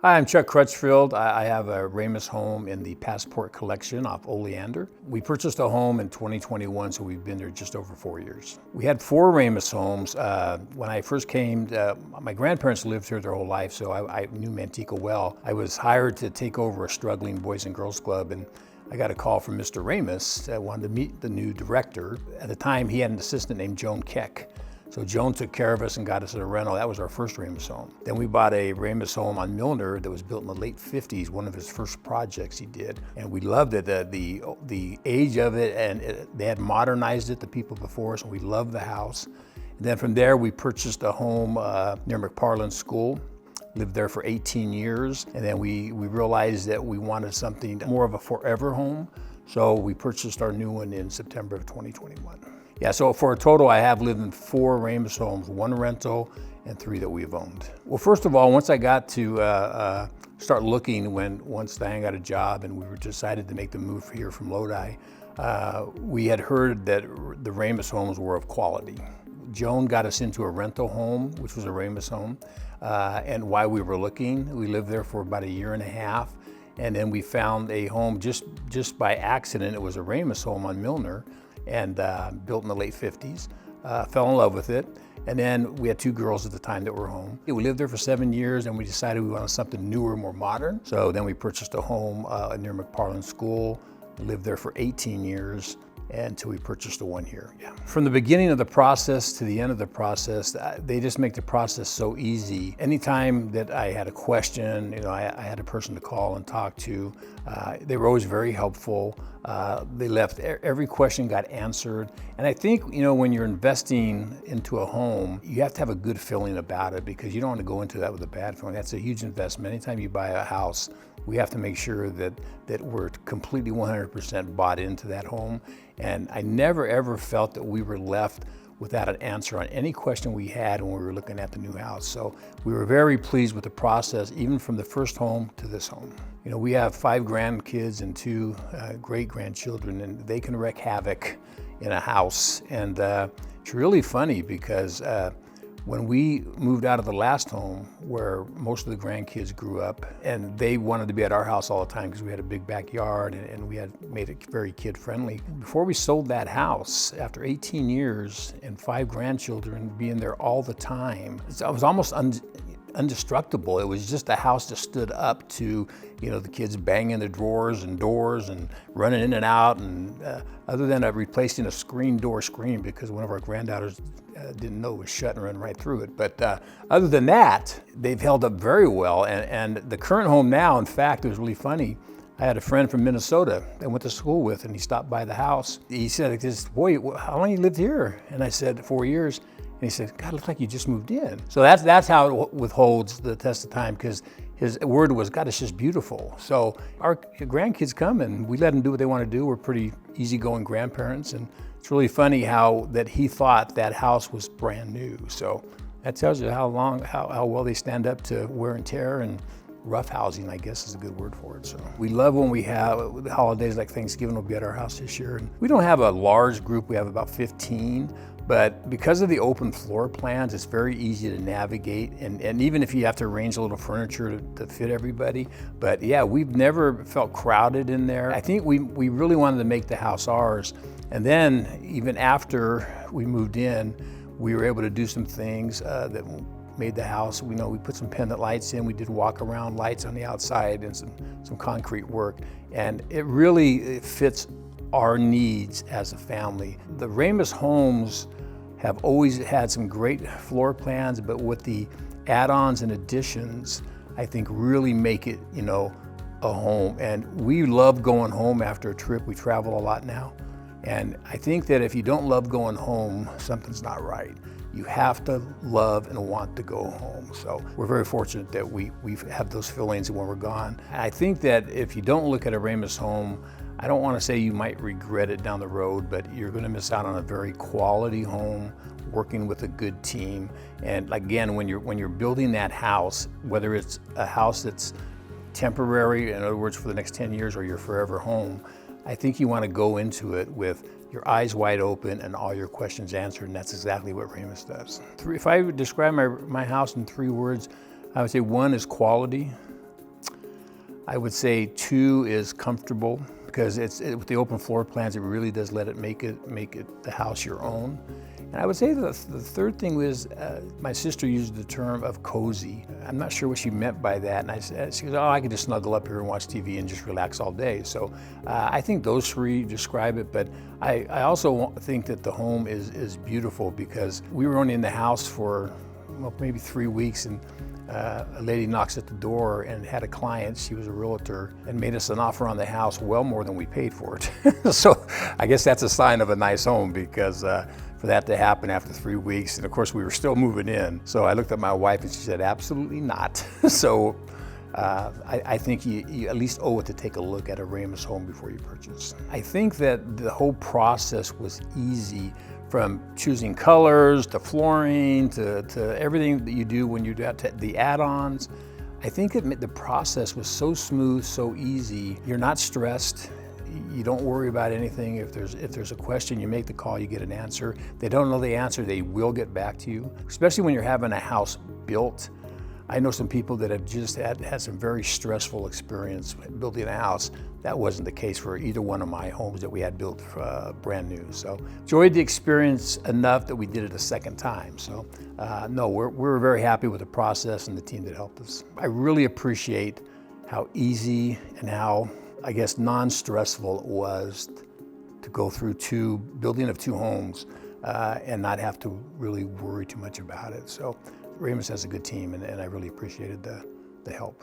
Hi, I'm Chuck Crutchfield. I have a Raymus home in the Passport Collection off Oleander. We purchased a home in 2021, so we've been there just over 4 years. We had 4 Raymus homes. When I first came, my grandparents lived here their whole life, so I knew Manteca well. I was hired to take over a struggling Boys and Girls Club, and I got a call from Mr. Raymus that wanted to meet the new director. At the time, he had an assistant named Joan Keck. So Joan took care of us and got us a rental. That was our first Raymus home. Then we bought a Raymus home on Milner that was built in the late 50s, one of his first projects he did. And we loved it, the age of it, and they had modernized it, the people before us, and we loved the house. And then from there, we purchased a home near McParland School. Lived there for 18 years. And then we realized that we wanted something more of a forever home. So we purchased our new one in September of 2021. Yeah, so for a total, I have lived in 4 Raymus homes, 1 rental and 3 that we've owned. Well, first of all, once I got to start looking, once Diane got a job and we were decided to make the move here from Lodi, we had heard that the Raymus homes were of quality. Joan got us into a rental home, which was a Raymus home, and while we were looking, we lived there for about 1.5 years, and then we found a home just by accident. It was a Raymus home on Milner, and built in the late 50s, fell in love with it. And then we had 2 girls at the time that were home. We lived there for 7 years and we decided we wanted something newer, more modern. So then we purchased a home near McParland School, lived there for 18 years until we purchased the one here. Yeah. From the beginning of the process to the end of the process, they just make the process so easy. Anytime that I had a question, I had a person to call and talk to. They were always very helpful. They left, every question got answered. And I think, when you're investing into a home, you have to have a good feeling about it because you don't want to go into that with a bad feeling. That's a huge investment. Anytime you buy a house, we have to make sure that we're completely 100% bought into that home. And I never ever felt that we were left without an answer on any question we had when we were looking at the new house. So we were very pleased with the process, even from the first home to this home. We have 5 grandkids and 2 great grandchildren, and they can wreak havoc in a house. And it's really funny because when we moved out of the last home where most of the grandkids grew up, and they wanted to be at our house all the time because we had a big backyard and we had made it very kid friendly. Before we sold that house, after 18 years and 5 grandchildren being there all the time, it was almost indestructible. It was just a house that stood up to, the kids banging the drawers and doors and running in and out, and other than replacing a screen because one of our granddaughters didn't know it was shut and run right through it. But other than that, they've held up very well. And the current home now, in fact, it was really funny. I had a friend from Minnesota that I went to school with, and he stopped by the house. He said, "Boy, how long you lived here?" And I said, 4 years. And he said, "God, it looks like you just moved in." So that's how it withholds the test of time, because his word was, "God, it's just beautiful." So our grandkids come and we let them do what they want to do. We're pretty easygoing grandparents, and it's really funny how that he thought that house was brand new. So that tells you how well they stand up to wear and tear, and rough housing, I guess, is a good word for it. So we love when we have the holidays like Thanksgiving will be at our house this year. And we don't have a large group. We have about 15. But because of the open floor plans, it's very easy to navigate, and even if you have to arrange a little furniture to fit everybody. But yeah, we've never felt crowded in there. I think we really wanted to make the house ours. And then even after we moved in, we were able to do some things that made the house, we put some pendant lights in, we did walk around lights on the outside and some concrete work. And it really fits our needs as a family. The Raymus homes have always had some great floor plans, but with the add-ons and additions, I think really make it, a home. And we love going home after a trip. We travel a lot now. And I think that if you don't love going home, something's not right. You have to love and want to go home. So we're very fortunate that we have those feelings when we're gone. I think that if you don't look at a Raymus home, I don't want to say you might regret it down the road, but you're going to miss out on a very quality home, working with a good team. And again, when you're building that house, whether it's a house that's temporary, in other words, for the next 10 years, or your forever home, I think you want to go into it with your eyes wide open and all your questions answered, and that's exactly what Raymus does. If I would describe my house in 3 words, I would say 1 is quality, I would say 2 is comfortable because with the open floor plans, it really does let it make it the house your own. And I would say the third thing was my sister used the term of cozy. I'm not sure what she meant by that. And she goes, oh, I could just snuggle up here and watch TV and just relax all day. So I think those 3 describe it. But I also think that the home is beautiful because we were only in the house for maybe 3 weeks, and a lady knocks at the door and had a client. She was a realtor and made us an offer on the house well more than we paid for it. So I guess that's a sign of a nice home, because for that to happen after 3 weeks, and of course we were still moving in. So I looked at my wife and she said, absolutely not. So I think you at least owe it to take a look at a Raymus home before you purchase. I think that the whole process was easy, from choosing colors to flooring to everything that you do when you do the add-ons. I think the process was so smooth, so easy. You're not stressed. You don't worry about anything. If there's a question, you make the call, you get an answer. If they don't know the answer, they will get back to you, especially when you're having a house built. I know some people that have just had some very stressful experience building a house. That wasn't the case for either one of my homes that we had built brand new. So enjoyed the experience enough that we did it a second time. So no, we're very happy with the process and the team that helped us. I really appreciate how easy and how, I guess, non-stressful it was to go through building of 2 homes and not have to really worry too much about it. So Raymus has a good team, and I really appreciated the help.